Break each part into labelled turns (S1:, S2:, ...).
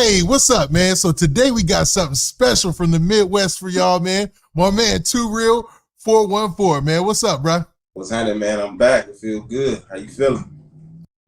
S1: Hey, what's up, man? So today we got something special from the Midwest for y'all, man. My man, 2Real414, man. What's up, bro?
S2: What's happening, man? I'm back. I feel good. How you feeling?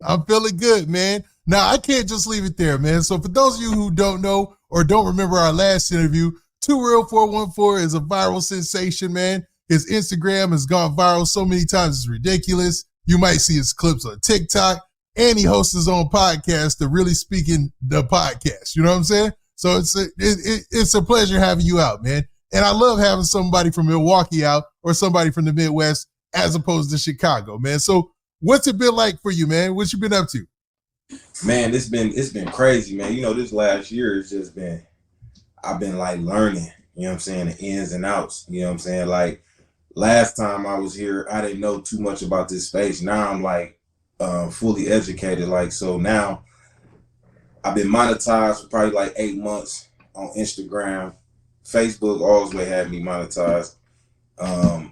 S1: I'm feeling good, man. Now, I can't just leave it there, man. So for those of you who don't know or don't remember our last interview, 2Real414 is a viral sensation, man. His Instagram has gone viral so many times it's ridiculous. You might see his clips on TikTok, and he hosts his own podcast, the Really Speaking the Podcast. You know what I'm saying? So it's a pleasure having you out, man. And I love having somebody from Milwaukee out or somebody from the Midwest as opposed to Chicago, man. So what's it been like for you, man? What you been up to?
S2: Man, it's been crazy, man. You know, this last year it's just been, I've been like learning, you know what I'm saying, the ins and outs, you know what I'm saying? Like last time I was here, I didn't know too much about this space. Now I'm like fully educated. Like, so now I've been monetized for probably like 8 months on Instagram. Facebook always had me monetized. I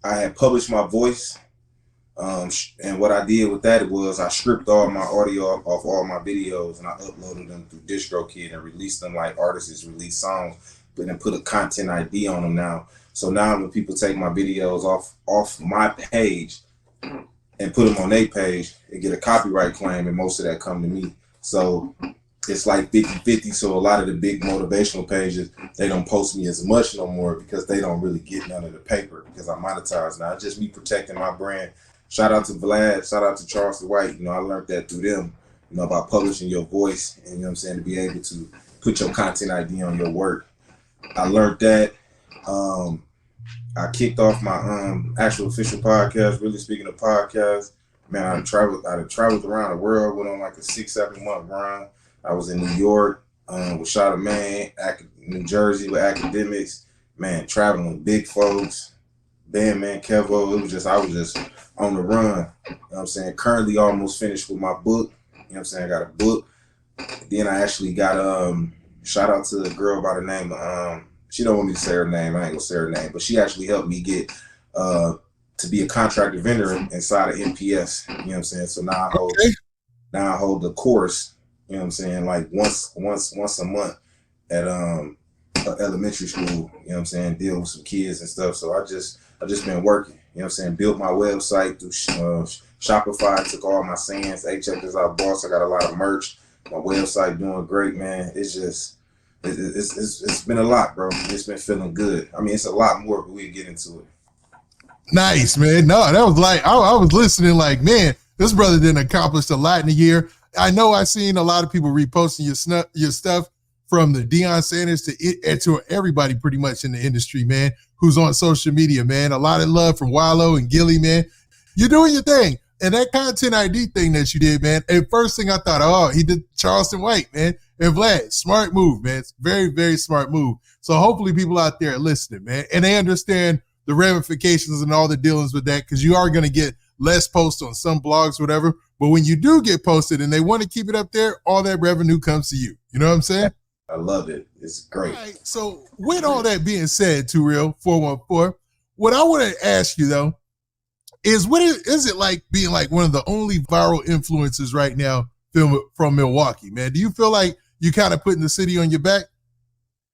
S2: had published my voice. And what I did with that was I stripped all my audio off all my videos and I uploaded them through DistroKid and released them like artists release songs, but then put a content ID on them now. So now when people take my videos off my page and put them on their page, they get a copyright claim and most of that come to me. So it's like 50-50. So a lot of the big motivational pages, they don't post me as much no more because they don't really get none of the paper because I'm monetized now. It's just me protecting my brand. Shout out to Vlad, shout out to Charleston. You know, I learned that through them, you know, about publishing your voice and, you know what I'm saying, to be able to put your content ID on your work. I learned that. I kicked off my actual official podcast, Really Speaking of Podcasts. Man, I traveled around the world, went on like a 6-7 month run. I was in New York with Charleston, New Jersey with academics, man, traveling with big folks, man, Kevo. I was just on the run. You know what I'm saying? Currently almost finished with my book. You know what I'm saying? I got a book. Then I actually got shout out to a girl by the name of she don't want me to say her name. I ain't gonna say her name, but she actually helped me get to be a contracted vendor inside of NPS. You know what I'm saying? So now I hold the course, you know what I'm saying, like once a month at elementary school, you know what I'm saying, deal with some kids and stuff. So I just been working, you know what I'm saying, built my website through Shopify, took all my sayings, hey, check this out, boss, I got a lot of merch, my website doing great, man. It's been a lot, bro. It's been feeling good. I mean, it's a lot more, but we'll get into it.
S1: Nice, man. No, that was like, I was listening like, man, this brother didn't accomplish a lot in a year. I know I've seen a lot of people reposting your stuff from the Deion Sanders to everybody pretty much in the industry, man, who's on social media, man. A lot of love from Wallo and Gilly, man. You're doing your thing. And that content ID thing that you did, man, at first thing I thought, oh, he did Charleston White, man. And Vlad, smart move, man. It's very, very smart move. So hopefully people out there are listening, man, and they understand the ramifications and all the dealings with that, because you are going to get less posts on some blogs, whatever. But when you do get posted and they want to keep it up there, all that revenue comes to you. You know what I'm saying?
S2: I love it. It's great.
S1: All right, so with all that being said, 2Real414, what I want to ask you, though, is what is it like being like one of the only viral influencers right now from Milwaukee, man? Do you feel like you kind of putting the city on your back?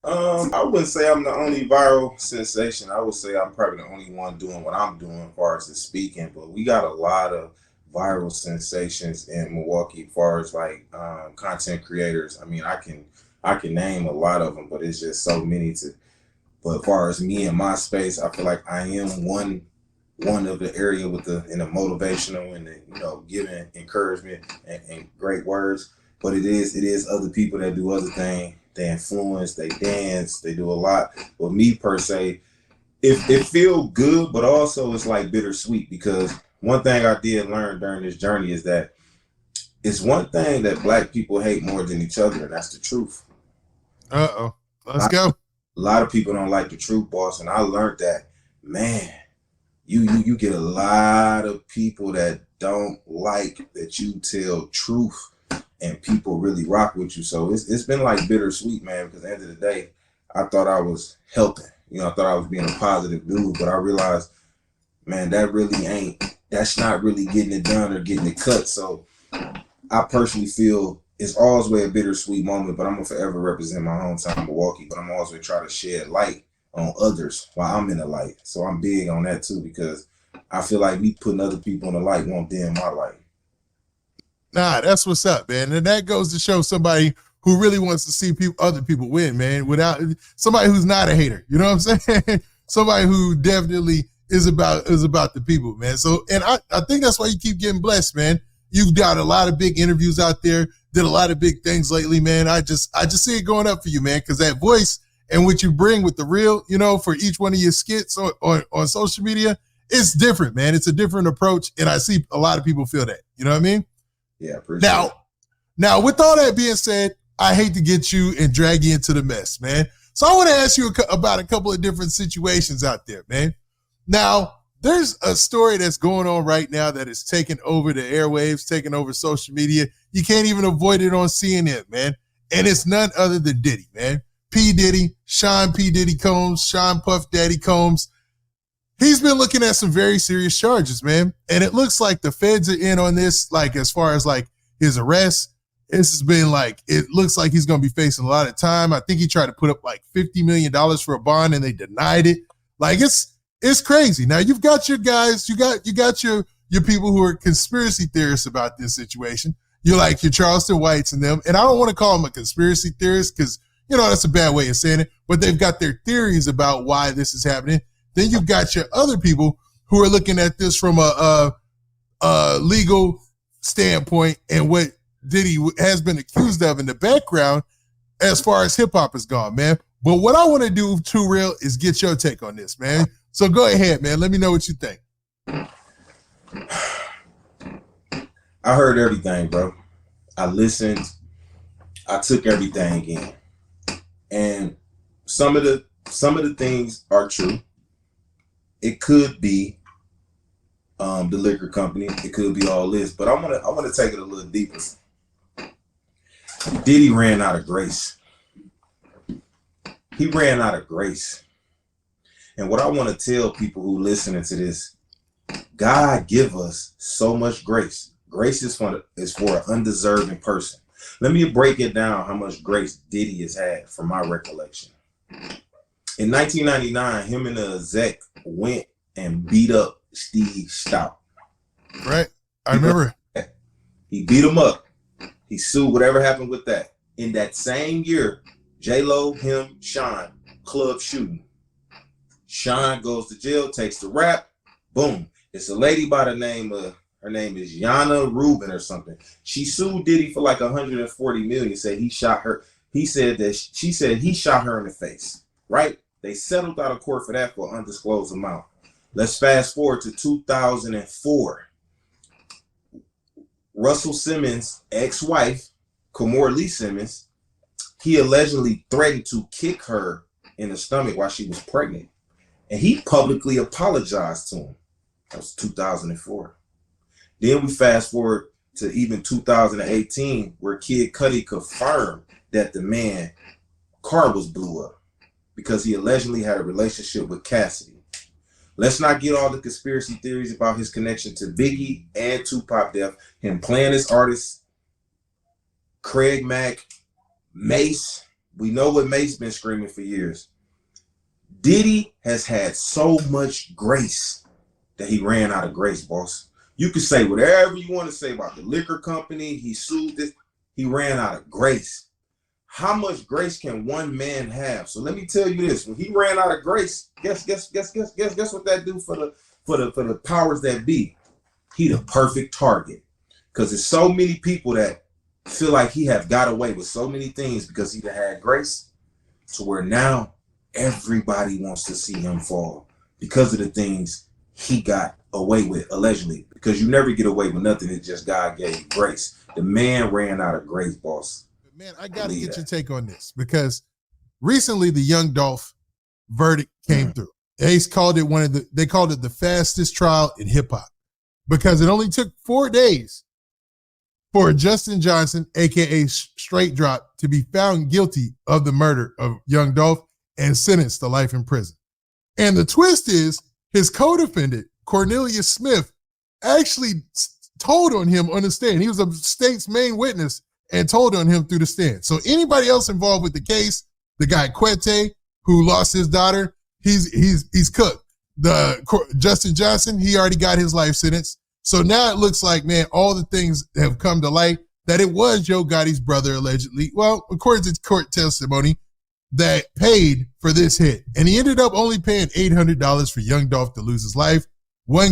S2: I wouldn't say I'm the only viral sensation. I would say I'm probably the only one doing what I'm doing as far as the speaking, but we got a lot of viral sensations in Milwaukee as far as like content creators. I mean, I can name a lot of them, but it's just so many but as far as me and my space, I feel like I am one of the area in the motivational and the, you know, giving encouragement and great words. But it is other people that do other things. They influence, they dance, they do a lot. But me per se, it feels good, but also it's like bittersweet, because one thing I did learn during this journey is that it's one thing that Black people hate more than each other, and that's the truth.
S1: Uh-oh. Let's go.
S2: A lot of people don't like the truth, boss, and I learned that, man, you get a lot of people that don't like that you tell truth, and people really rock with you. So it's been like bittersweet, man, because at the end of the day, I thought I was helping. You know, I thought I was being a positive dude, but I realized, man, that's not really getting it done or getting it cut. So I personally feel it's always a bittersweet moment, but I'm gonna forever represent my hometown, Milwaukee. But I'm always gonna try to shed light on others while I'm in the light. So I'm big on that too, because I feel like me putting other people in the light won't dim my light.
S1: Nah, that's what's up, man. And that goes to show somebody who really wants to see other people win, man, without somebody who's not a hater. You know what I'm saying? Somebody who definitely is about the people, man. So, and I think that's why you keep getting blessed, man. You've got a lot of big interviews out there, did a lot of big things lately, man. I just see it going up for you, man, because that voice and what you bring with the real, you know, for each one of your skits on social media, it's different, man. It's a different approach, and I see a lot of people feel that. You know what I mean?
S2: Yeah, appreciate it.
S1: Now, with all that being said, I hate to get you and drag you into the mess, man. So I want to ask you about a couple of different situations out there, man. Now, there's a story that's going on right now that is taking over the airwaves, taking over social media. You can't even avoid it on CNN, man. And it's none other than Diddy, man. P. Diddy, Sean P. Diddy Combs, Sean Puff Daddy Combs. He's been looking at some very serious charges, man. And it looks like the feds are in on this, like as far as like his arrest. This has been like, it looks like he's going to be facing a lot of time. I think he tried to put up like $50 million for a bond and they denied it. Like it's crazy. Now you've got your guys, you got your people who are conspiracy theorists about this situation. You're like your Charleston Whites and them. And I don't want to call them a conspiracy theorist because, you know, that's a bad way of saying it, but they've got their theories about why this is happening. Then you've got your other people who are looking at this from a legal standpoint and what Diddy has been accused of in the background as far as hip hop has gone, man. But what I want to do, 2Real, is get your take on this, man. So go ahead, man. Let me know what you think.
S2: I heard everything, bro. I listened. I took everything in. And some of the things are true. It could be the liquor company. It could be all this. But I want to take it a little deeper. Diddy ran out of grace. He ran out of grace. And what I want to tell people who listening to this, God give us so much grace. Grace is for an undeserving person. Let me break it down how much grace Diddy has had from my recollection. In 1999, him and the exec went and beat up Steve Stout.
S1: Right. I remember.
S2: He beat him up. He sued whatever happened with that. In that same year, J-Lo, him, Sean, club shooting. Sean goes to jail, takes the rap. Boom. It's a lady by the name of, her name is Yana Rubin or something. She sued Diddy for like 140 million. Said he shot her. He said that she said he shot her in the face. Right? They settled out of court for that for an undisclosed amount. Let's fast forward to 2004. Russell Simmons' ex-wife, Kamora Lee Simmons, he allegedly threatened to kick her in the stomach while she was pregnant. And he publicly apologized to him. That was 2004. Then we fast forward to even 2018, where Kid Cudi confirmed that the man car was blew up because he allegedly had a relationship with Cassidy. Let's not get all the conspiracy theories about his connection to Biggie and Tupac death, him playing as artists, Craig Mack, Mace. We know what Mace been screaming for years. Diddy has had so much grace that he ran out of grace, boss. You can say whatever you want to say about the liquor company. He sued this. He ran out of grace. How much grace can one man have? So let me tell you this: when he ran out of grace, guess what that do for the powers that be? He the perfect target, because there's so many people that feel like he have got away with so many things because he had grace, to where now everybody wants to see him fall because of the things he got away with, allegedly. Because you never get away with nothing. It's just God gave you grace. The man ran out of grace, boss.
S1: Man, I got to get your take on this, because recently the young Dolph verdict came through. They called it the fastest trial in hip hop, because it only took 4 days for Justin Johnson, aka Straight Drop, to be found guilty of the murder of young Dolph and sentenced to life in prison. And the twist is his co-defendant, Cornelius Smith, actually told on him on the stand. He was a state's main witness and told on him through the stand. So anybody else involved with the case, the guy Quete, who lost his daughter, he's cooked. Justin Johnson, he already got his life sentence. So now it looks like, man, all the things have come to light that it was Yo Gotti's brother, allegedly. Well, according to court testimony, that paid for this hit. And he ended up only paying $800 for young Dolph to lose his life. Three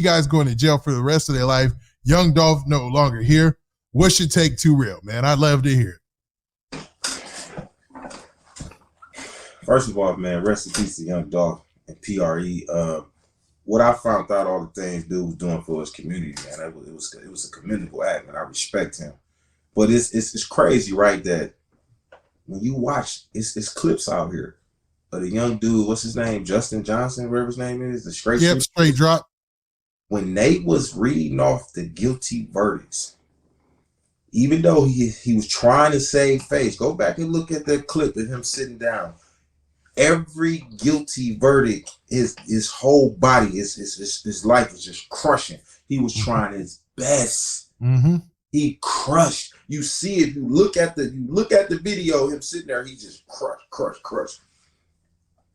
S1: guys going to jail for the rest of their life. Young Dolph no longer here. What should take 2Real, man? I'd love to hear it.
S2: First of all, man, rest in peace to young Dolph and PRE. What I found out all the things dude was doing for his community, man, it was a commendable act, and I respect him. But it's crazy, right, that when you watch, it's clips out here of the young dude, what's his name, Justin Johnson, whatever his name is, the straight
S1: drop.
S2: When they was reading off the guilty verdicts, even though he was trying to save face, go back and look at that clip of him sitting down. Every guilty verdict, his whole body, his life was just crushing. He was trying his best.
S1: Mm-hmm.
S2: He crushed. You see it. You look at the video. Him sitting there. He just crushed.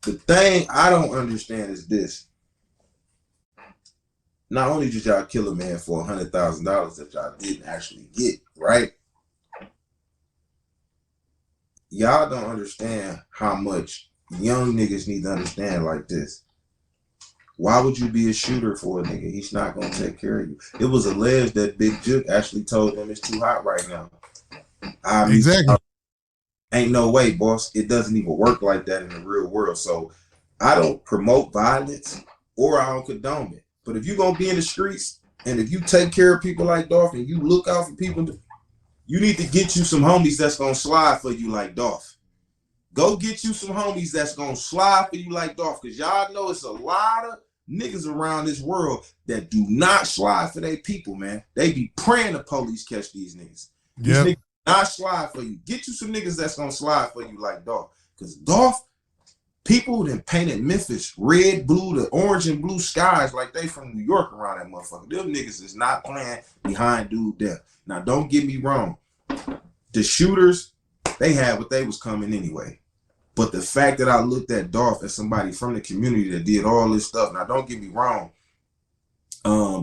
S2: The thing I don't understand is this. Not only did y'all kill a man for $100,000 that y'all didn't actually get, right? Y'all don't understand how much young niggas need to understand like this. Why would you be a shooter for a nigga? He's not gonna take care of you. It was alleged that Big Juke actually told him it's too hot right now.
S1: Exactly.
S2: Ain't no way, boss. It doesn't even work like that in the real world. So I don't promote violence or I don't condone it. But if you're gonna be in the streets and if you take care of people like Dolph and you look out for people, you need to get you some homies that's gonna slide for you like Dolph. Go get you some homies that's gonna slide for you like Dolph, because y'all know it's a lot of niggas around this world that do not slide for their people, man. They be praying the police catch these niggas. These niggas not slide for you. Get you some niggas that's gonna slide for you like Dolph. Because Dolph, people that painted Memphis red, blue, the orange and blue skies like they from New York around that motherfucker. Them niggas is not playing behind dude death. Now, don't get me wrong. The shooters, they had what they was coming anyway. But the fact that I looked at Dolph as somebody from the community that did all this stuff, now don't get me wrong,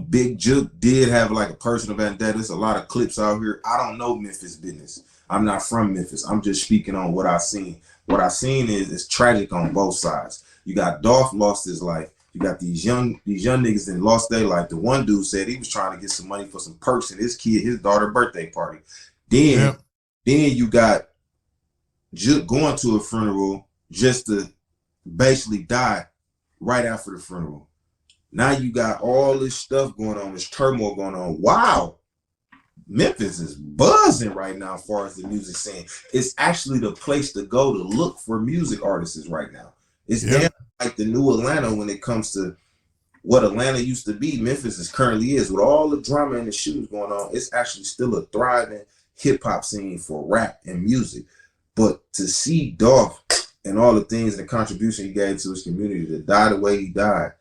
S2: Big Juke did have like a personal vendetta. There's a lot of clips out here. I don't know Memphis business. I'm not from Memphis. I'm just speaking on what I seen. What I seen is tragic on both sides. You got Dolph lost his life. You got these young niggas that lost their life. The one dude said he was trying to get some money for some perks in his daughter's birthday party. Then you got Juke going to a funeral just to basically die right after the funeral. Now you got all this stuff going on, this turmoil going on. Wow. Memphis is buzzing right now as far as the music scene. It's actually the place to go to look for music artists right now. It's damn like the new Atlanta when it comes to what Atlanta used to be. Memphis currently is. With all the drama and the shootings going on, it's actually still a thriving hip-hop scene for rap and music. But to see Dolph and all the things and the contribution he gave to his community to die the way he died,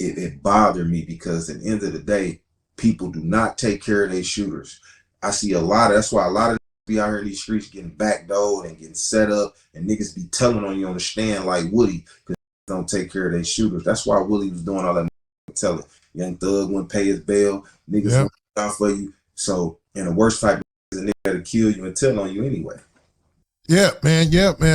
S2: it bothered me, because at the end of the day, people do not take care of their shooters. I see a lot of, that's why a lot of be out here in these streets getting backdoored and getting set up, and niggas be telling on you on the stand like Woody, because they don't take care of their shooters. That's why Willie was doing all that telling. Young Thug wouldn't pay his bail, niggas wouldn't out for you. So, and the worst type is a nigga that'll kill you and tell on you anyway.
S1: Yeah, man.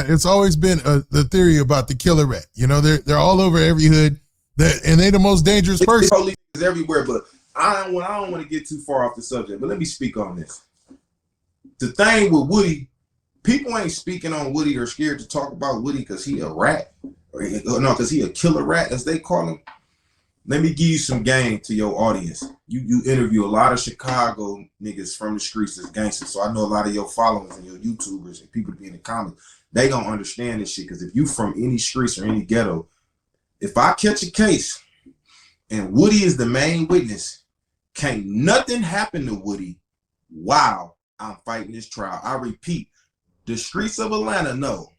S1: It's always been the theory about the killer rat. You know, they're all over every hood, and they're the most dangerous person.
S2: Police is everywhere, but I don't want to get too far off the subject, but let me speak on this. The thing with Woody, people ain't speaking on Woody or scared to talk about Woody because he a rat, because he a killer rat, as they call him. Let me give you some game to your audience. You interview a lot of Chicago niggas from the streets as gangsters, so I know a lot of your followers and your YouTubers and people be in the comments. They don't understand this shit, because if you from any streets or any ghetto, if I catch a case and Woody is the main witness, can't nothing happen to Woody while I'm fighting this trial. I repeat, the streets of Atlanta know.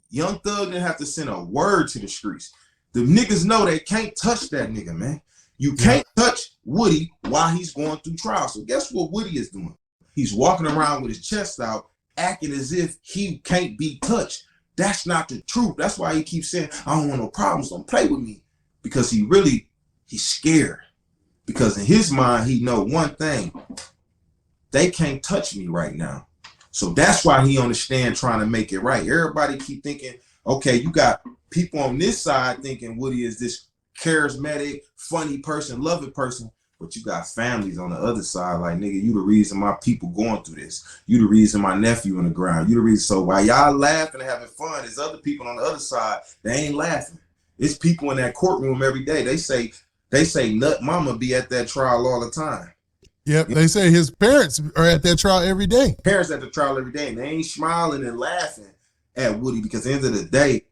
S2: Young Thug didn't have to send a word to the streets. The niggas know they can't touch that nigga, man. You can't touch Woody while he's going through trial. So guess what Woody is doing? He's walking around with his chest out, acting as if he can't be touched. That's not the truth. That's why he keeps saying, I don't want no problems, don't play with me. Because he's scared. Because in his mind, he know one thing. They can't touch me right now. So that's why he understand trying to make it right. Everybody keep thinking, okay, you got people on this side thinking Woody is this charismatic, funny person, loving person. But you got families on the other side, like, nigga, you the reason my people going through this. You the reason my nephew in the ground. You the reason. So while y'all laughing and having fun, there's other people on the other side, they ain't laughing. It's people in that courtroom every day. They say Nut Mama be at that trial all the time.
S1: Yep, they say his parents are at that trial every day.
S2: Parents at the trial every day, and they ain't smiling and laughing at Woody because at the end of the day,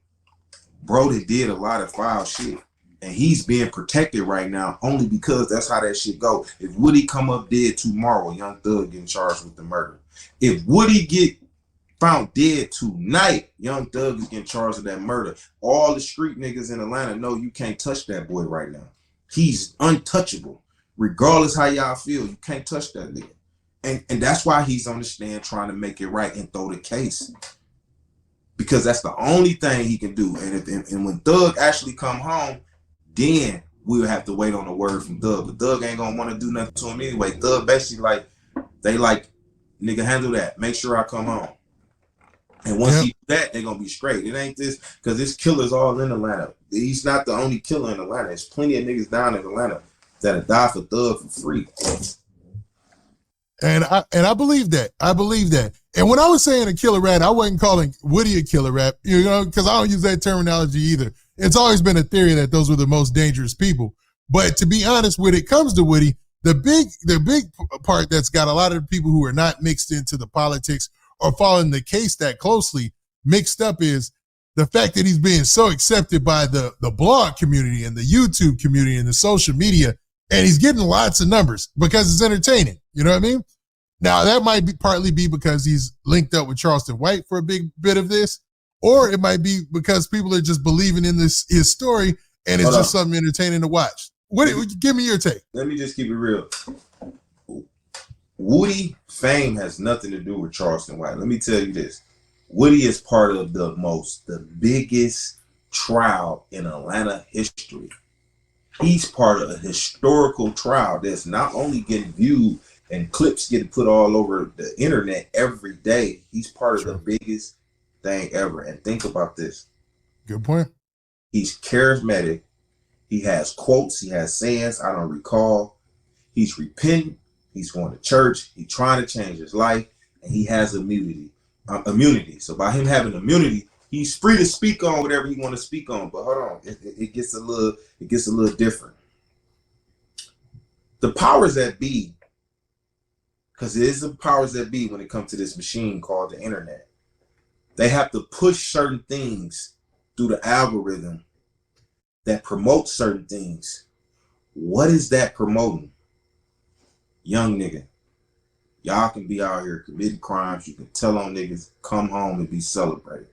S2: Brody did a lot of foul shit. And he's being protected right now only because that's how that shit go. If Woody come up dead tomorrow, Young Thug getting charged with the murder. If Woody get found dead tonight, Young Thug is getting charged with that murder. All the street niggas in Atlanta know you can't touch that boy right now. He's untouchable. Regardless how y'all feel, you can't touch that nigga. And that's why he's on the stand trying to make it right and throw the case. Because that's the only thing he can do. And when Thug actually come home, then we'll have to wait on the word from Thug. But Thug ain't gonna want to do nothing to him anyway. Thug basically like, they like, nigga, handle that. Make sure I come home. And once he do that, they're gonna be straight. It ain't this, because this killer's all in Atlanta. He's not the only killer in Atlanta. There's plenty of niggas down in Atlanta that'll die for Thug for free.
S1: And I believe that. I believe that. And when I was saying a killer rat, I wasn't calling Woody a killer rat, you know, because I don't use that terminology either. It's always been a theory that those were the most dangerous people. But to be honest, when it comes to Woody, the big part that's got a lot of people who are not mixed into the politics or following the case that closely mixed up is the fact that he's being so accepted by the blog community and the YouTube community and the social media, and he's getting lots of numbers because it's entertaining. You know what I mean? Now, that might be partly because he's linked up with Charleston White for a big bit of this, or it might be because people are just believing in his story and it's just something entertaining to watch. Give me your take. Let me just keep it real.
S2: Woody fame has nothing to do with Charleston White. Let me tell you this. Woody is part of the biggest trial in Atlanta history. He's part of a historical trial that's not only getting viewed and clips getting put all over the internet every day. He's part of the biggest thing ever. And think about this.
S1: Good point.
S2: He's charismatic. He has quotes. He has sayings. I don't recall. He's repentant. He's going to church. He's trying to change his life. And he has immunity. So by him having immunity, he's free to speak on whatever he want to speak on. But hold on. It gets a little different. The powers that be, because it is the powers that be when it comes to this machine called the internet, they have to push certain things through the algorithm that promotes certain things. What is that promoting? Young nigga. Y'all can be out here committing crimes. You can tell on niggas, come home and be celebrated.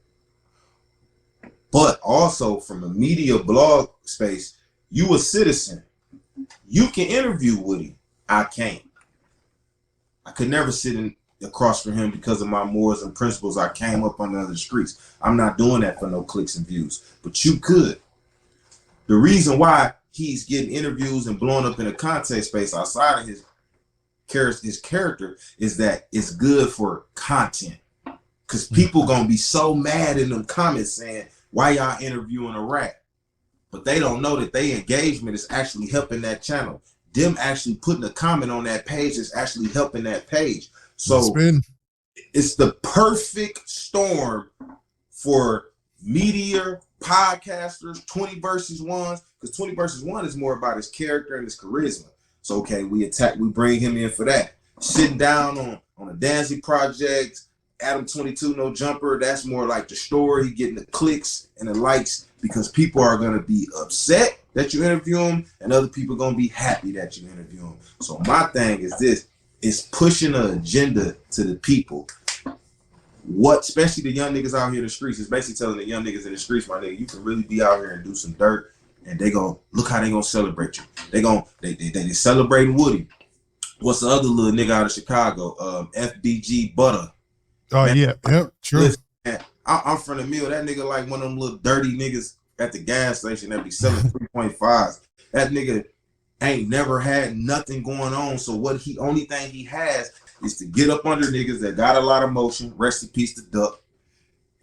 S2: But also from a media blog space, you a citizen. You can interview Woody. I can't. I could never sit across from him because of my morals and principles. I came up under the streets. I'm not doing that for no clicks and views. But you could. The reason why he's getting interviews and blowing up in the content space outside of his character is that it's good for content. Because people gonna be so mad in them comments saying, why y'all interviewing a rat? But they don't know that their engagement is actually helping that channel. Them actually putting a comment on that page is actually helping that page. So it's the perfect storm for media, podcasters, 20 versus 1s, because 20 versus 1 is more about his character and his charisma. So okay, we bring him in for that. Sitting down on a Danzig project, Adam 22 No Jumper, that's more like the story. He getting the clicks and the likes because people are gonna be upset that you interview him, and other people gonna be happy that you interview him. So my thing is this: is pushing an agenda to the people. What, especially the young niggas out here in the streets, is basically telling the young niggas in the streets, my nigga, you can really be out here and do some dirt, and they gonna look how they gonna celebrate you. They celebrating Woody. what's the other little nigga out of Chicago? FBG Butter.
S1: Oh
S2: Man,
S1: yeah, yep, true.
S2: listen, man, I'm from the mill. That nigga like one of them little dirty niggas at the gas station that be selling 3.5s. That nigga ain't never had nothing going on. So what he only thing he has is to get up under niggas that got a lot of motion. Rest in peace to Duck.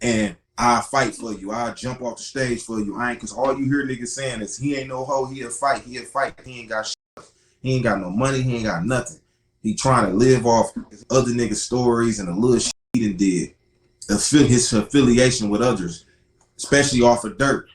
S2: And I'll fight for you. I'll jump off the stage for you. I ain't, cause all you hear niggas saying is he ain't no hoe, he'll fight. He ain't got shit. He ain't got no money, he ain't got nothing. He trying to live off other niggas' stories and the little shit he done did. His affiliation with others, especially off of dirt.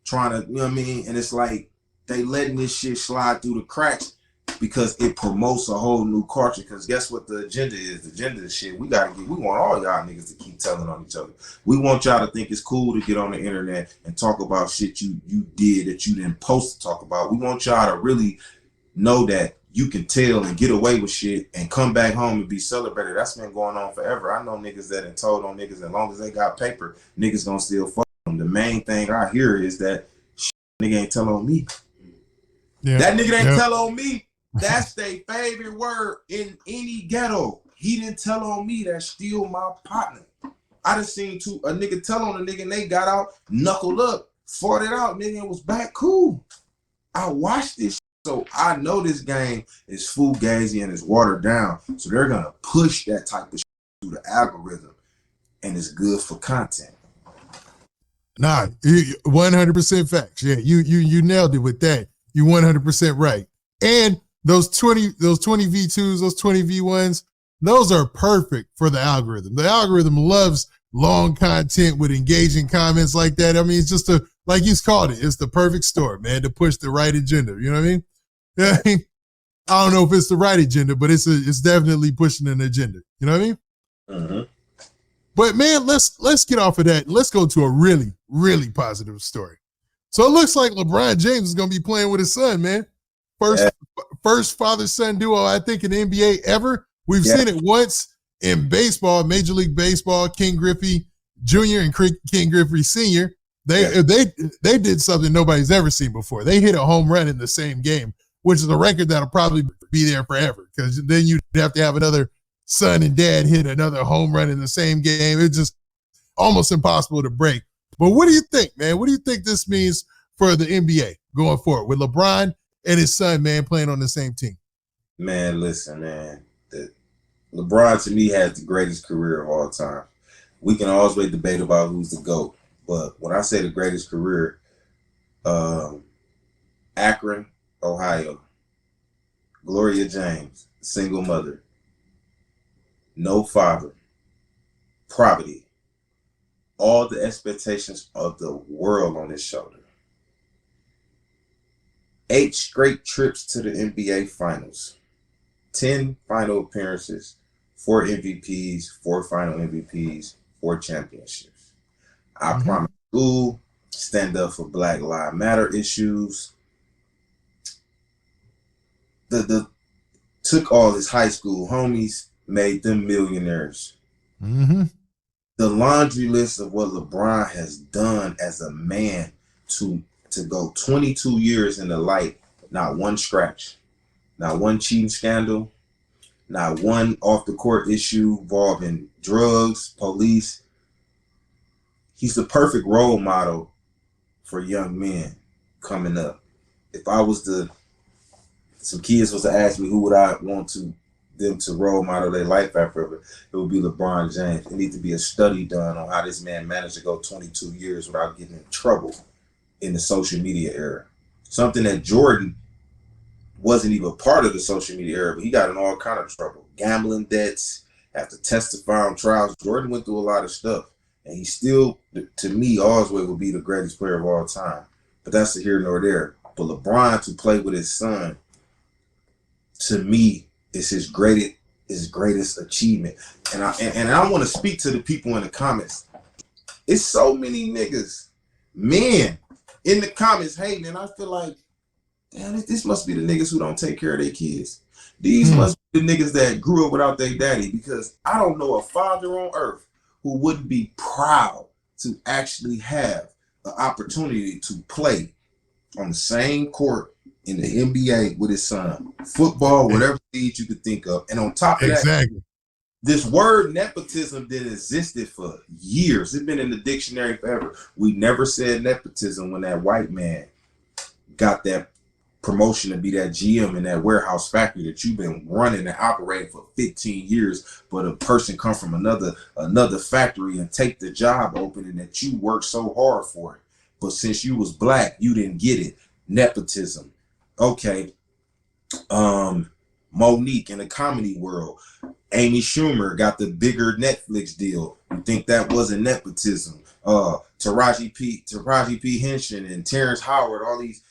S2: Trying to, you know what I mean? And it's like they letting this shit slide through the cracks because it promotes a whole new culture. Because guess what the agenda is? The agenda is shit. We want all y'all niggas to keep telling on each other. We want y'all to think it's cool to get on the internet and talk about shit you did that you didn't post to talk about. We want y'all to really know that you can tell and get away with shit and come back home and be celebrated. That's been going on forever. I know niggas that done told on niggas, as long as they got paper, niggas gonna still fuck them. The main thing I hear is that nigga ain't tell on me. Yeah. That nigga ain't tell on me. That's their favorite word in any ghetto. He didn't tell on me. That's still my partner. I done seen a nigga tell on a nigga and they got out, knuckled up, fought it out, nigga, and was back cool. I watched this shit, so I know this game is fugazi and it's watered down. So they're gonna push that type of shit through the algorithm, and it's good for content.
S1: Nah, 100% facts. Yeah, you nailed it with that. You 100% right. And those 20 V2s, those 20 V1s, those are perfect for the algorithm. The algorithm loves long content with engaging comments like that. I mean, it's just like you called it, it's the perfect story, man, to push the right agenda. You know what I mean? Yeah. I don't know if it's the right agenda, but it's definitely pushing an agenda. You know what I mean? Mm-hmm. But man, let's get off of that. Let's go to a really, really positive story. So it looks like LeBron James is going to be playing with his son, man. First father-son duo, I think, in the NBA ever. We've seen it once in baseball, Major League Baseball, King Griffey Jr. and King Griffey Sr. They did something nobody's ever seen before. They hit a home run in the same game, which is a record that'll probably be there forever, because then you'd have to have another son and dad hit another home run in the same game. It's just almost impossible to break. But what do you think, man? What do you think this means for the NBA going forward with LeBron and his son, man, playing on the same team?
S2: Man, listen, man. LeBron, to me, has the greatest career of all time. We can always debate about who's the GOAT. But when I say the greatest career, Akron, Ohio, Gloria James, single mother, no father, poverty, all the expectations of the world on his shoulder. 8 straight trips to the NBA Finals, 10 final appearances, 4 MVPs, 4 final MVPs, 4 championships. I promise school, stand up for Black Lives Matter issues. Took all his high school homies, made them millionaires. Mm-hmm. The laundry list of what LeBron has done as a man to go 22 years in the light, not one scratch, not one cheating scandal, not one off the court issue involving drugs, police. He's the perfect role model for young men coming up. If I was some kids was to ask me who would I want them to role model their life after, it would be LeBron James. It needs to be a study done on how this man managed to go 22 years without getting in trouble in the social media era. Something that Jordan wasn't even part of the social media era, but he got in all kind of trouble. Gambling debts, after testifying trials. Jordan went through a lot of stuff, and he still, to me, always will be the greatest player of all time. But that's here nor there. But LeBron, to play with his son, to me, is his greatest achievement. And I want to speak to the people in the comments. It's so many niggas, men, in the comments hating, and I feel like, damn it, this must be the niggas who don't take care of their kids. These must be the niggas that grew up without their daddy, because I don't know a father on earth who wouldn't be proud to actually have the opportunity to play on the same court in the NBA with his son. Football, whatever league you could think of. And on top of that, this word nepotism that existed for years. It's been in the dictionary forever. We never said nepotism when that white man got that promotion to be that GM in that warehouse factory that you've been running and operating for 15 years, but a person come from another factory and take the job opening that you worked so hard for it. But since you was black, you didn't get it. Nepotism. Okay. Monique in the comedy world. Amy Schumer got the bigger Netflix deal. You think that wasn't nepotism? Taraji P. Henson and Terrence Howard, all these,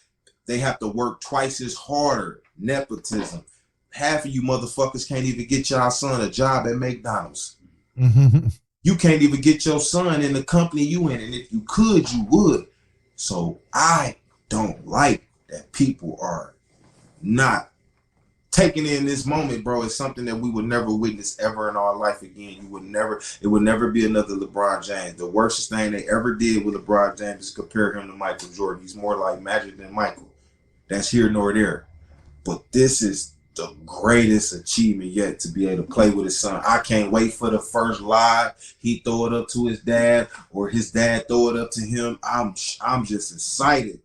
S2: they have to work twice as harder. Nepotism. Half of you motherfuckers can't even get your son a job at McDonald's. You can't even get your son in the company you in, and if you could, you would. So I don't like that people are not taking in this moment, bro. It's something that we would never witness ever in our life again. It would never be another LeBron James. The worst thing they ever did with LeBron James is compare him to Michael Jordan. He's more like Magic than Michael. That's here nor there. But this is the greatest achievement yet, to be able to play with his son. I can't wait for the first live he throw it up to his dad or his dad throw it up to him. I'm just excited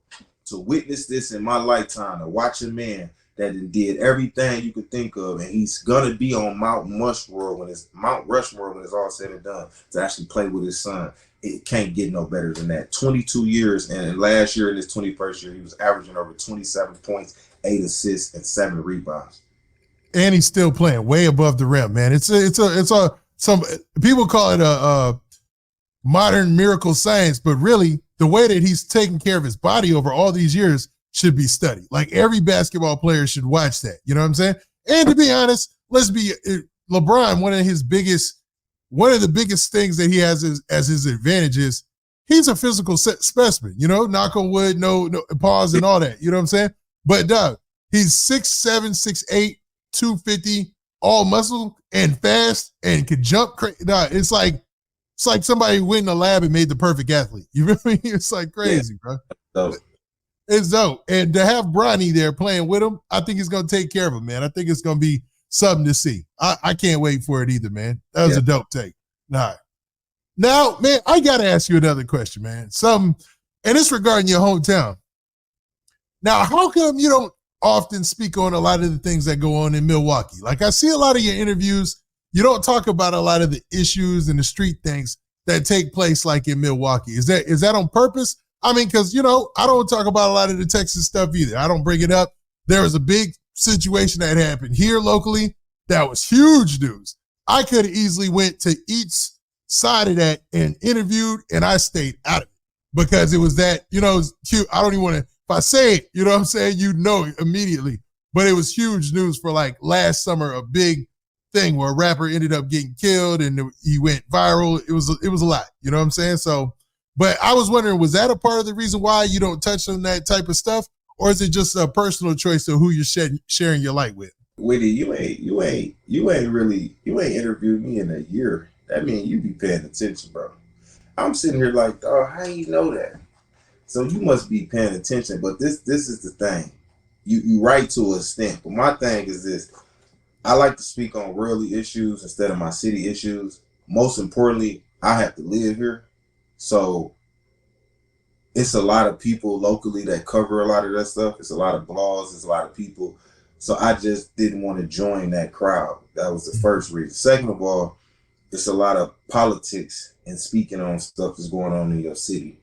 S2: to witness this in my lifetime, to watch a man that did everything you could think of, and he's gonna be on Mount Rushmore when it's all said and done, to actually play with his son. It can't get no better than that. 22 years, and last year in his 21st year, he was averaging over 27 points, 8 assists, and 7 rebounds.
S1: And he's still playing way above the rim, man. It's some people call it a modern miracle science, but really the way that he's taking care of his body over all these years should be studied. Like, every basketball player should watch that. You know what I'm saying? And to be honest, LeBron, one of the biggest things that he has as his advantage is he's a physical specimen, you know, knock on wood, no pause and all that. You know what I'm saying? But Doug, he's 6'7", 6'8", 250, all muscle and fast and could jump. It's like somebody went in the lab and made the perfect athlete. You know what I mean? It's like crazy, bro.
S2: So,
S1: it's dope. And to have Bronny there playing with him, I think he's going to take care of him, man. I think it's going to be something to see. I can't wait for it either, man. That was a dope take. Nah. Now, man, I got to ask you another question, man. And it's regarding your hometown. Now, how come you don't often speak on a lot of the things that go on in Milwaukee? Like, I see a lot of your interviews. You don't talk about a lot of the issues and the street things that take place like in Milwaukee. Is that on purpose? I mean, because, you know, I don't talk about a lot of the Texas stuff either. I don't bring it up. There was a big situation that happened here locally that was huge news. I could have easily went to each side of that and interviewed, and I stayed out of it because it was that, you know, cute. I don't even want to, if I say it, you know what I'm saying, you know immediately. But it was huge news for like last summer, a big thing where a rapper ended up getting killed and he went viral. It was a lot, you know what I'm saying? So, but I was wondering, was that a part of the reason why you don't touch on that type of stuff? Or is it just a personal choice of who you're sharing your light with?
S2: Witty, you ain't interviewed me in a year. That means you be paying attention, bro. I'm sitting here like, oh, how you know that? So you must be paying attention. But this is the thing. You right to an extent. But my thing is this. I like to speak on real issues instead of my city issues. Most importantly, I have to live here. So it's a lot of people locally that cover a lot of that stuff. It's a lot of blogs. It's a lot of people. So I just didn't want to join that crowd. That was the first reason. Second of all, it's a lot of politics and speaking on stuff that's going on in your city.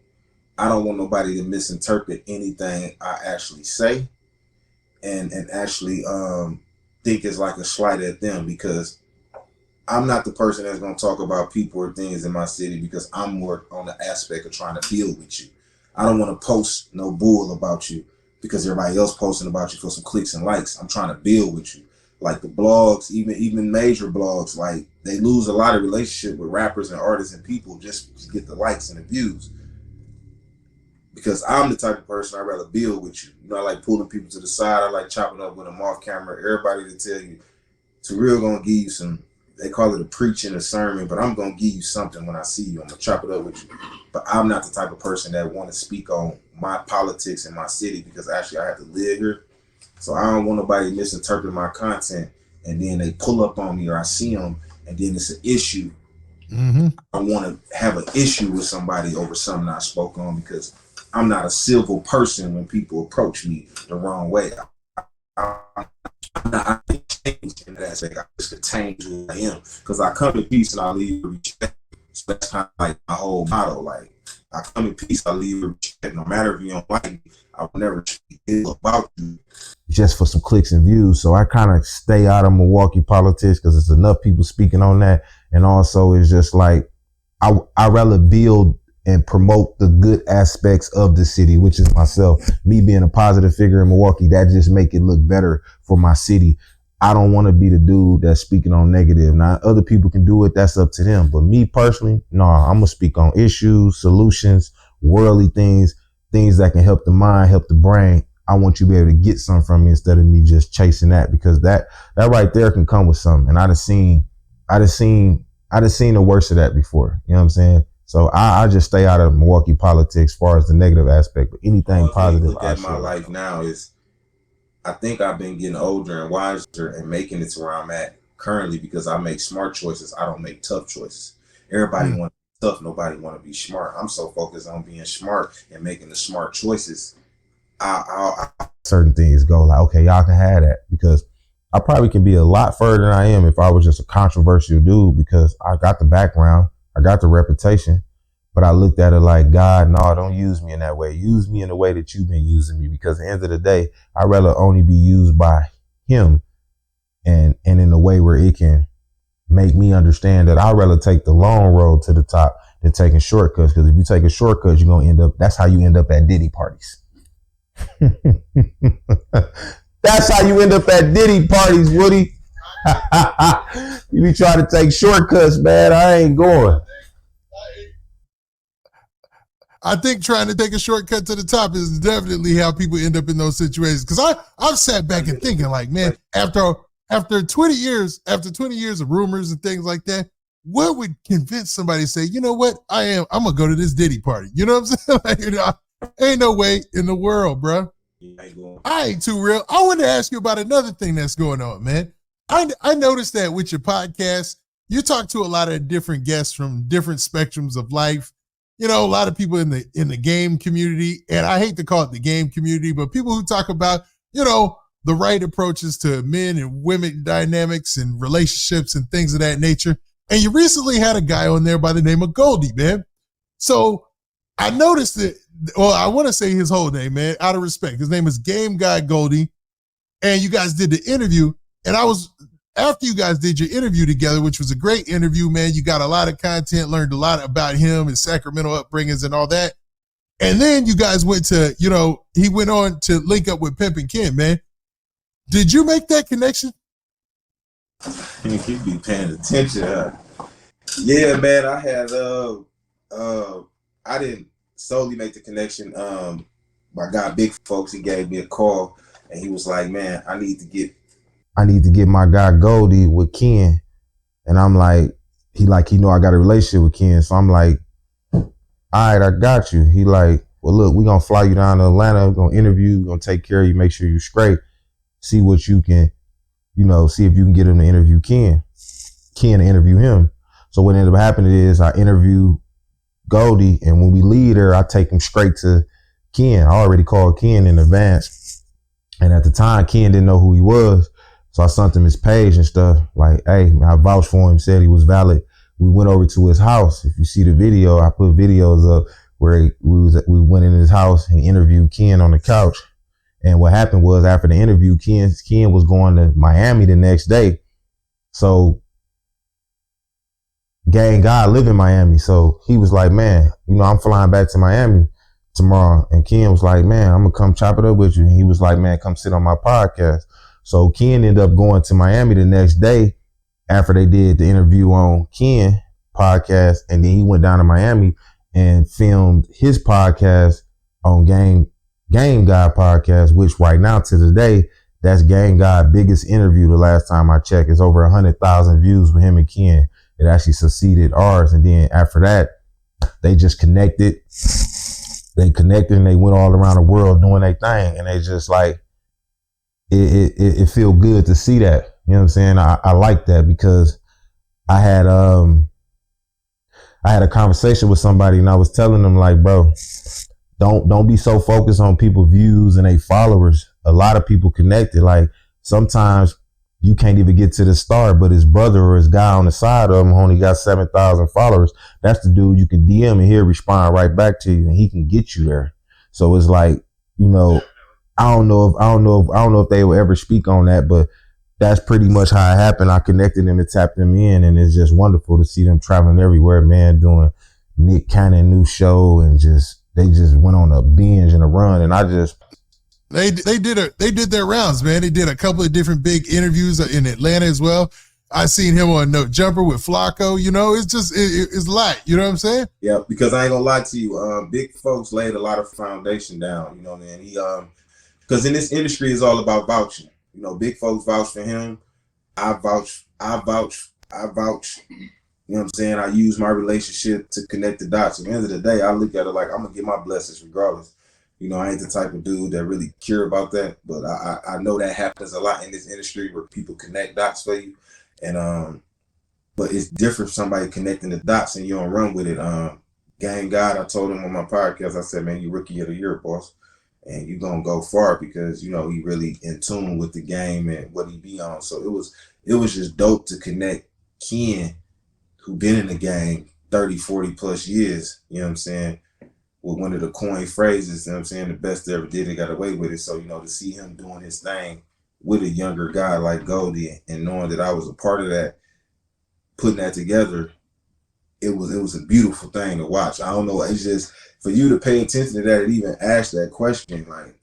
S2: I don't want nobody to misinterpret anything I actually say and actually think it's like a slight at them, because I'm not the person that's going to talk about people or things in my city, because I'm more on the aspect of trying to build with you. I don't want to post no bull about you because everybody else posting about you for some clicks and likes. I'm trying to build with you. Like the blogs, even major blogs, like they lose a lot of relationship with rappers and artists and people just to get the likes and the views. Because I'm the type of person I'd rather build with you. You know, I like pulling people to the side. I like chopping up with them off camera. Everybody to tell you, 2Real gonna give you some, they call it a preaching, a sermon, but I'm gonna give you something when I see you. I'm gonna chop it up with you. But I'm not the type of person that want to speak on my politics in my city, because actually I have to live here. So I don't want nobody misinterpret my content and then they pull up on me or I see them and then it's an issue.
S1: Mm-hmm.
S2: I want to have an issue with somebody over something I spoke on because I'm not a civil person when people approach me the wrong way. I'm not changed in that aspect. I just contain who I am because I come in peace and I leave with respect. So that's kind of like my whole motto. Like, I come in peace, I leave with respect. No matter if you don't like me, I will never speak ill about you.
S3: Just for some clicks and views. So I kind of stay out of Milwaukee politics because there's enough people speaking on that. And also it's just like, I rather build and promote the good aspects of the city, which is myself. Me being a positive figure in Milwaukee, that just make it look better for my city. I don't want to be the dude that's speaking on negative. Now, other people can do it. That's up to them. But me personally, no, I'm going to speak on issues, solutions, worldly things, things that can help the mind, help the brain. I want you to be able to get something from me instead of me just chasing that, because that right there can come with something. And I done seen the worst of that before. You know what I'm saying? So I just stay out of Milwaukee politics as far as the negative aspect, but anything positive.
S2: Look at my life now is, I think I've been getting older and wiser and making it to where I'm at currently because I make smart choices. I don't make tough choices. Everybody want to be tough. Nobody want to be smart. I'm so focused on being smart and making the smart choices.
S3: Certain things go like, okay, y'all can have that, because I probably can be a lot further than I am if I was just a controversial dude, because I got the background, I got the reputation, but I looked at it like, God, no, don't use me in that way. Use me in the way that you've been using me, because at the end of the day, I'd rather only be used by him and in a way where it can make me understand that I'd rather take the long road to the top than taking shortcuts. Because if you take a shortcut, you're going to end up, that's how you end up at Diddy parties. That's how you end up at Diddy parties, Woody. You be trying to take shortcuts, man. I ain't going.
S1: I think trying to take a shortcut to the top is definitely how people end up in those situations. Because I've sat back and thinking, like, man, after 20 years of rumors and things like that, what would convince somebody to say, you know what, I'm gonna go to this Diddy party? You know what I'm saying? Like, you know, ain't no way in the world, bro. I ain't too real. I want to ask you about another thing that's going on, man. I noticed that with your podcast, you talk to a lot of different guests from different spectrums of life. You know, a lot of people in the game community, and I hate to call it the game community, but people who talk about, you know, the right approaches to men and women dynamics and relationships and things of that nature. And you recently had a guy on there by the name of Goldie, man. So I noticed that, well, I want to say his whole name, man, out of respect. His name is Game Guy Goldie. And you guys did the interview. And after you guys did your interview together, which was a great interview, man, you got a lot of content, learned a lot about him and Sacramento upbringings and all that. And then you guys went to, you know, he went on to link up with Pimp and Ken, man. Did you make that connection?
S2: You be paying attention. Yeah, man, I had, I didn't solely make the connection. My guy, Big Folks, he gave me a call and he was like, man, I need to get my guy Goldie with Ken. And I'm like, he know I got a relationship with Ken. So I'm like, all right, I got you. He like, well, look, we're going to fly you down to Atlanta. We're going to interview, we're going to take care of you, make sure you're straight. See what you can, you know, see if you can get him to interview Ken to interview him. So what ended up happening is I interview Goldie, and when we leave there, I take him straight to Ken. I already called Ken in advance. And at the time, Ken didn't know who he was. So I sent him his page and stuff like, hey, I vouched for him, said he was valid. We went over to his house. If you see the video, I put videos up where we went in his house and interviewed Ken on the couch. And what happened was, after the interview, Ken was going to Miami the next day. So Gang Guy live in Miami. So he was like, man, you know, I'm flying back to Miami tomorrow. And Ken was like, man, I'm going to come chop it up with you. And he was like, man, come sit on my podcast. So Ken ended up going to Miami the next day after they did the interview on Ken podcast. And then he went down to Miami and filmed his podcast on Game Guy podcast, which right now to today, that's Game Guy's biggest interview. The last time I checked, it's over 100,000 views with him and Ken. It actually succeeded ours. And then after that, they just connected. They connected and they went all around the world doing their thing. And they just like,
S3: it feel good to see that. You know what I'm saying? I like that because I had a conversation with somebody and I was telling them like, bro, don't be so focused on people's views and their followers. A lot of people connected. Like sometimes you can't even get to the start, but his brother or his guy on the side of him only got 7,000 followers. That's the dude you can DM and he'll respond right back to you and he can get you there. So it's like, you know, I don't know if they will ever speak on that, but that's pretty much how it happened. I connected them and tapped them in, and it's just wonderful to see them traveling everywhere, man, doing Nick Cannon new show and they just went on a binge and a run. And I just,
S1: They did their rounds, man. They did a couple of different big interviews in Atlanta as well. I seen him on No Jumper with Flacco. You know, it's just it's light. You know what I'm saying?
S2: Yeah, because I ain't gonna lie to you. Big folks laid a lot of foundation down. You know, man. He because in this industry it's all about vouching. You know, big folks vouch for him. I vouch. You know what I'm saying? I use my relationship to connect the dots. At the end of the day, I look at it like I'm gonna get my blessings regardless. You know, I ain't the type of dude that really care about that, but I know that happens a lot in this industry where people connect dots for you. And but it's different for somebody connecting the dots and you don't run with it. Game God, I told him on my podcast, I said, man, you rookie of the year, boss. And you're gonna go far because you know he really in tune with the game and what he be on. So it was just dope to connect Ken, who been in the game 30, 40 plus years, you know what I'm saying, with one of the coin phrases, you know what I'm saying, the best that ever did it, got away with it. So, you know, to see him doing his thing with a younger guy like Goldie and knowing that I was a part of that, putting that together, it was a beautiful thing to watch. I don't know, it's just for you to pay attention to that and even ask that question, like,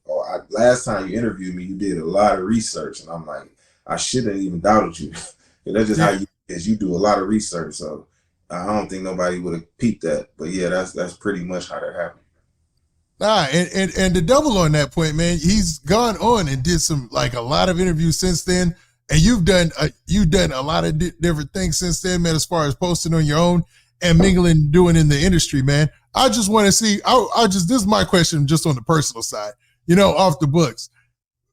S2: last time you interviewed me, you did a lot of research, and I'm like, I shouldn't even doubted you. That's just how you is. You do a lot of research, so I don't think nobody would have peeped that. But yeah, that's pretty much how that happened.
S1: Nah, and to double on that point, man, he's gone on and did a lot of interviews since then, and you've done a lot of different things since then, man, as far as posting on your own and mingling, doing in the industry, man. I just want to see. This is my question, just on the personal side, you know, off the books,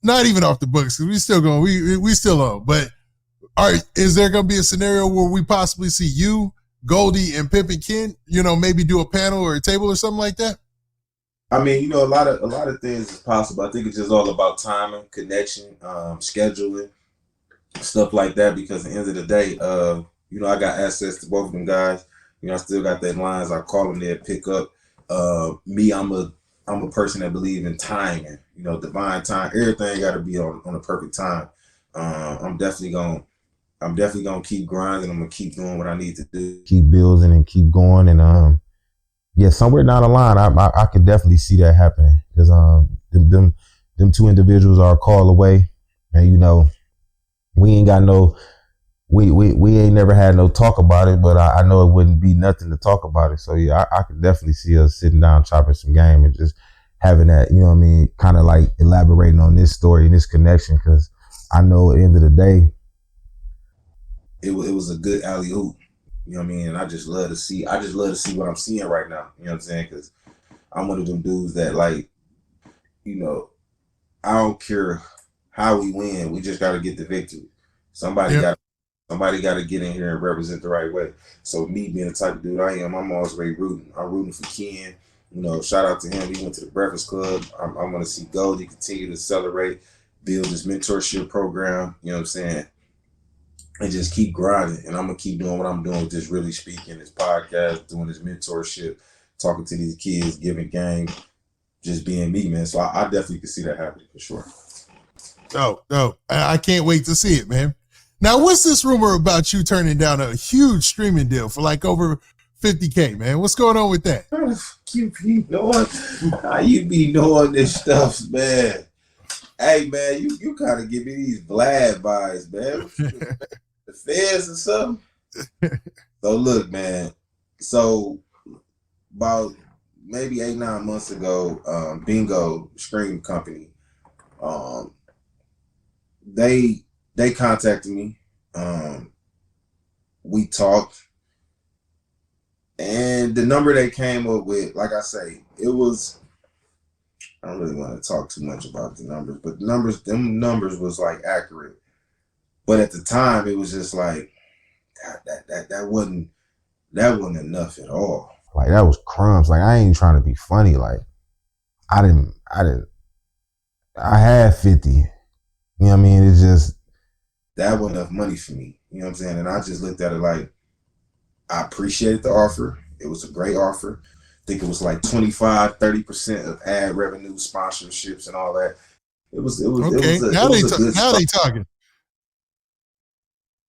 S1: not even off the books, because we still going, we still on. But is there going to be a scenario where we possibly see you, Goldie, and Pimp and Ken, you know, maybe do a panel or a table or something like that?
S2: I mean, you know, a lot of things is possible. I think it's just all about timing, connection, scheduling, stuff like that. Because at the end of the day, you know, I got access to both of them guys. You know, I still got that lines. I call them there, pick up. Me, I'm a person that believe in timing. You know, divine time. Everything got to be on the perfect time. I'm definitely gonna keep grinding. I'm gonna keep doing what I need to do.
S3: Keep building and keep going. And yeah, somewhere down the line, I could definitely see that happening because them two individuals are a call away, and you know, we ain't got no. We ain't never had no talk about it, but I know it wouldn't be nothing to talk about it. So yeah, I could definitely see us sitting down, chopping some game and just having that, you know what I mean, kind of like elaborating on this story and this connection. Cause I know at the end of the day,
S2: it was a good alley oop. You know what I mean? And I just love to see what I'm seeing right now. You know what I'm saying? Cause I'm one of them dudes that, like, you know, I don't care how we win. We just got to get the victory. Somebody got to get in here and represent the right way. So me being the type of dude I am, I'm always rooting. I'm rooting for Ken. You know, shout out to him. He went to the Breakfast Club. I'm going to see Goldie continue to accelerate, build his mentorship program. You know what I'm saying? And just keep grinding. And I'm going to keep doing what I'm doing with this Really Speaking, this podcast, doing this mentorship, talking to these kids, giving game, just being me, man. So I definitely can see that happening for sure.
S1: Oh, I can't wait to see it, man. Now, what's this rumor about you turning down a huge streaming deal for like over $50K, man? What's going on with that?
S2: How you be knowing this stuff, man? Hey, man, you kind of give me these Vlad vibes, man. The feds or something? So look, man. So about maybe 8-9 months ago, Bingo Scream Company, they contacted me. We talked, and the number they came up with, like I say, it was I don't really want to talk too much about the numbers, but them numbers was like accurate. But at the time, it was just like that wasn't enough at all.
S3: Like that was crumbs. Like I ain't trying to be funny. Like I had 50. You know what I mean? It's just
S2: that wasn't enough money for me. You know what I'm saying? And I just looked at it like I appreciated the offer. It was a great offer. I think it was like 25-30% of ad revenue, sponsorships, and all that. It was
S1: okay. Now they talking.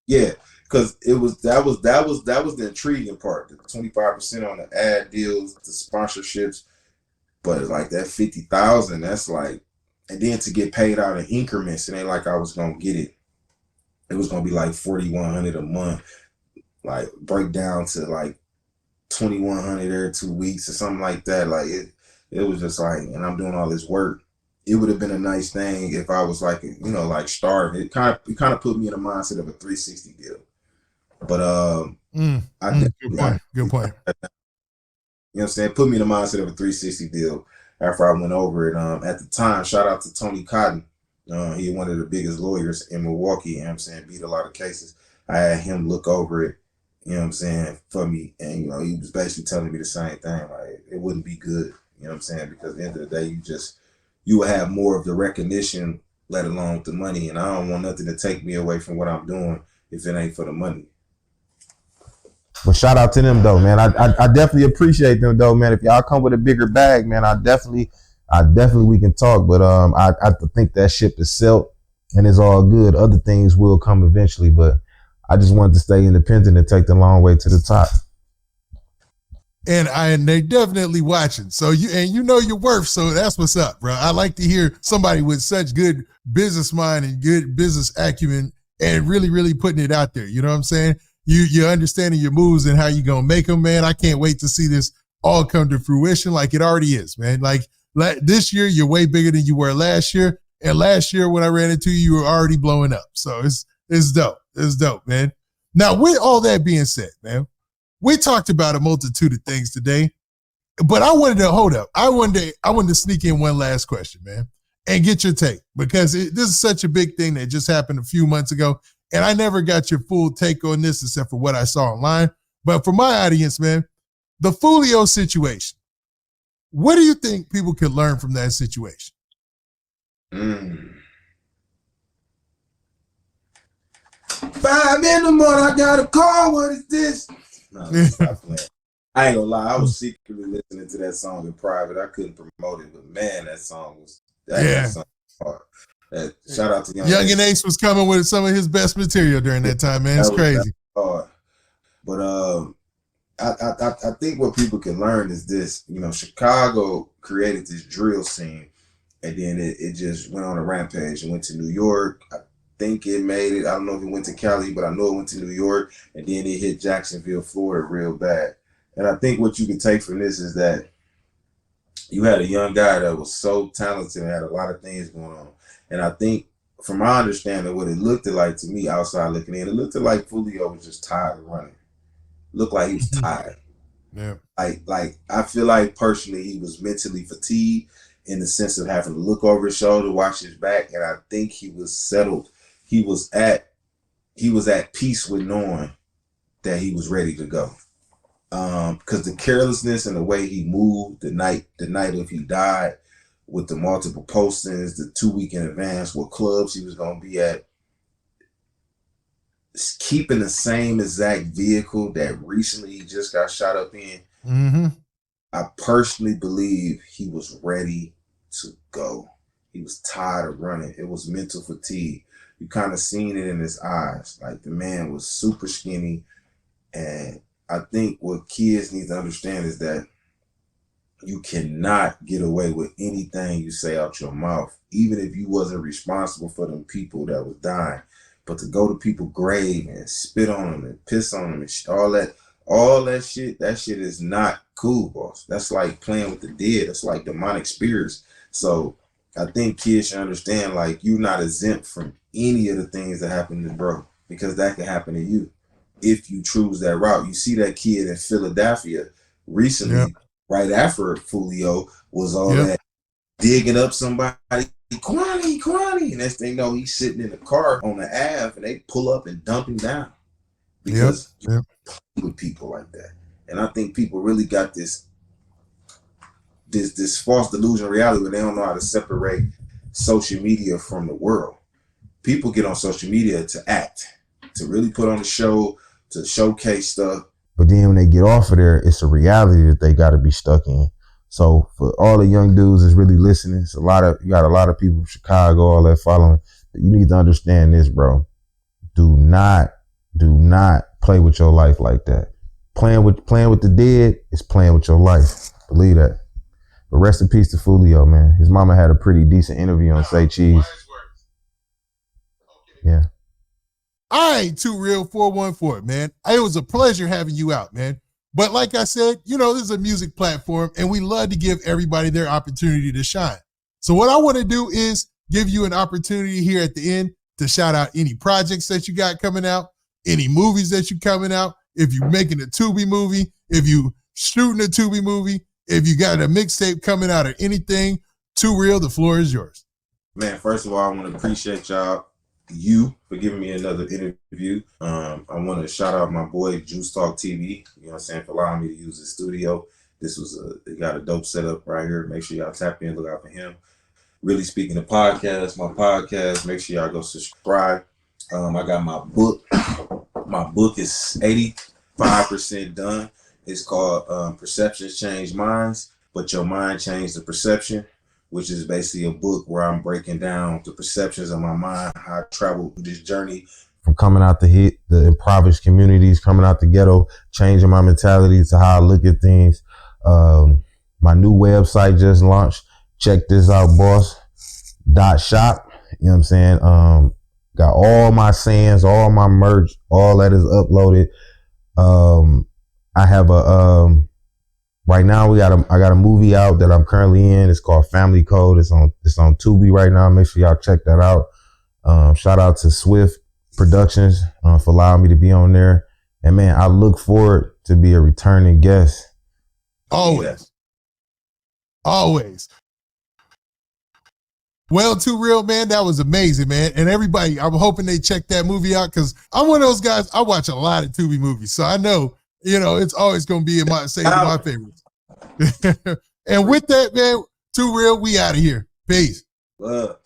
S2: Yeah, because that was the intriguing part. The 25% on the ad deals, the sponsorships, but like that 50,000, that's like, and then to get paid out in increments, it ain't like I was gonna get it. It was gonna be like 4,100 a month, like break down to like 2,100 every 2 weeks or something like that. Like it was just like, and I'm doing all this work. It would have been a nice thing if I was like, you know, like starving. It kind of put me in the mindset of a 360 deal. But
S1: good point.
S2: You know what I'm saying? Put me in the mindset of a 360 deal after I went over it. At the time, shout out to Tony Cotton. He one of the biggest lawyers in Milwaukee, you know what I'm saying, beat a lot of cases. I had him look over it, you know what I'm saying, for me. And, you know, he was basically telling me the same thing. Like, it wouldn't be good, you know what I'm saying? Because at the end of the day, you will have more of the recognition, let alone the money. And I don't want nothing to take me away from what I'm doing if it ain't for the money.
S3: But shout out to them though, man. I definitely appreciate them though, man. If y'all come with a bigger bag, man, I definitely we can talk. But I think that ship is set and it's all good. Other things will come eventually, but I just wanted to stay independent and take the long way to the top.
S1: And they're definitely watching. So you know your worth. So that's what's up, bro. I like to hear somebody with such good business mind and good business acumen and really, really putting it out there. You know what I'm saying? You're understanding your moves and how you're going to make them, man. I can't wait to see this all come to fruition like it already is, man. Like this year, you're way bigger than you were last year. And last year when I ran into you, you were already blowing up. So it's dope. It's dope, man. Now, with all that being said, man, we talked about a multitude of things today, but I wanted to hold up. I wanted to sneak in one last question, man, and get your take because this is such a big thing that just happened a few months ago. And I never got your full take on this except for what I saw online. But for my audience, man, the Foolio situation. What do you think people can learn from that situation?
S2: 5 in the morning, I got a call. What is this? No, stop playing. I ain't gonna lie. I was secretly listening to that song in private. I couldn't promote it, but man, that song was that song was hard. Shout out to
S1: Young and Ace was coming with some of his best material during that time, man. It's crazy.
S2: Hard. But I think what people can learn is this. You know, Chicago created this drill scene, and then it just went on a rampage. It went to New York. I think it made it. I don't know if it went to Cali, but I know it went to New York, and then it hit Jacksonville, Florida, real bad. And I think what you can take from this is that you had a young guy that was so talented and had a lot of things going on. And I think, from my understanding, what it looked like to me outside looking in, it looked like Foolio was just tired of running. Looked like he was tired.
S1: Yeah.
S2: Like I feel like personally he was mentally fatigued in the sense of having to look over his shoulder, watch his back, and I think he was settled. He was at peace with knowing that he was ready to go. Because the carelessness and the way he moved the night of he died, with the multiple postings, the 2 week in advance, what clubs he was going to be at, keeping the same exact vehicle that recently he just got shot up in.
S1: Mm-hmm.
S2: I personally believe he was ready to go. He was tired of running. It was mental fatigue. You kind of seen it in his eyes. Like the man was super skinny. And I think what kids need to understand is that you cannot get away with anything you say out your mouth, even if you wasn't responsible for them people that was dying. But to go to people's grave and spit on them and piss on them and all that shit is not cool, boss. That's like playing with the dead. That's like demonic spirits. So I think kids should understand, like, you're not exempt from any of the things that happen to bro, because that can happen to you if you choose that route. You see that kid in Philadelphia recently. Yep. Right after Foolio was all that digging up somebody, Quani. And next thing you know, he's sitting in the car on the Ave, and they pull up and dump him down because you with people like that. And I think people really got this false delusion reality where they don't know how to separate social media from the world. People get on social media to act, to really put on a show, to showcase stuff.
S3: But then when they get off of there, it's a reality that they got to be stuck in. So for all the young dudes that's really listening, you got a lot of people from Chicago, all that following. You need to understand this, bro. Do not play with your life like that. Playing with the dead is playing with your life. Believe that. But rest in peace to Fulio, man. His mama had a pretty decent interview on Say Cheese. Yeah.
S1: All right, 2Real414, man. It was a pleasure having you out, man. But like I said, this is a music platform, and we love to give everybody their opportunity to shine. So what I want to do is give you an opportunity here at the end to shout out any projects that you got coming out, any movies that you coming out, if you're making a Tubi movie, if you shooting a Tubi movie, if you got a mixtape coming out or anything. 2Real, the floor is yours.
S2: Man, first of all, I want to appreciate you for giving me another interview. I want to shout out my boy Juice Talk TV, you know what I'm saying, for allowing me to use the studio. They got a dope setup right here. Make sure y'all tap in, look out for him. Really Speaking the Podcast, my podcast. Make sure y'all go subscribe. I got my book. My book is 85% done. It's called Perceptions Change Minds, but Your Mind Changed the Perception, which is basically a book where I'm breaking down the perceptions of my mind, how I traveled this journey.
S3: From coming out the impoverished communities, coming out the ghetto, changing my mentality to how I look at things. My new website just launched. Check this out, boss.shop. You know what I'm saying? Got all my sayings, all my merch, all that is uploaded. I have right now I got a movie out that I'm currently in. It's called Family Code. It's on Tubi right now. Make sure y'all check that out. Shout out to Swift Productions for allowing me to be on there. And man, I look forward to be a returning guest.
S1: Always. Well, 2Real, man, that was amazing, man. And everybody, I'm hoping they check that movie out because I'm one of those guys, I watch a lot of Tubi movies. So I know, it's always going to be in my favorites. And with that, man, 2Real, we out of here. Peace.
S2: Love.